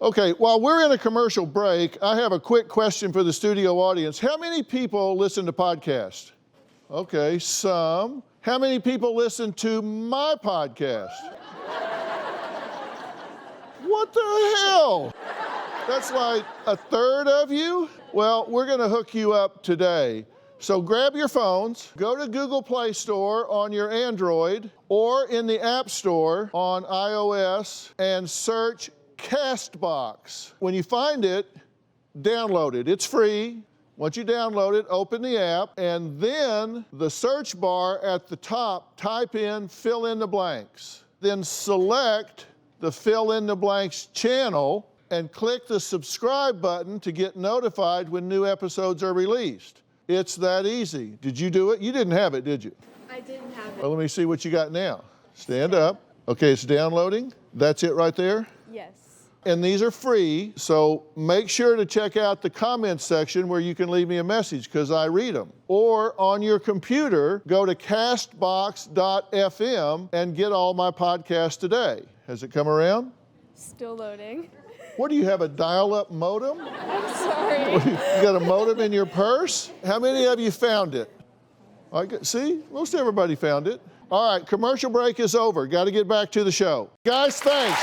Okay, while we're in a commercial break, I have a quick question for the studio audience. How many people listen to podcasts? Okay, some. How many people listen to my podcast? What the hell? That's like a third of you? Well, we're gonna hook you up today. So grab your phones, go to Google Play Store on your Android or in the App Store on iOS and search Castbox. When you find it, download it. It's free. Once you download it, open the app, and then the search bar at the top, type in fill in the blanks. Then select the fill in the blanks channel and click the subscribe button to get notified when new episodes are released. It's that easy. Did you do it? You didn't have it, did you? I didn't have it. Well, let me see what you got now. Stand up. Okay, it's downloading. That's it right there? Yes. And these are free, so make sure to check out the comments section where you can leave me a message because I read them. Or on your computer, go to castbox.fm and get all my podcasts today. Has it come around? Still loading. What do you have, a dial-up modem? I'm sorry. You got a modem in your purse? How many of you found it? See, most everybody found it. All right, commercial break is over. Got to get back to the show. Guys, thanks.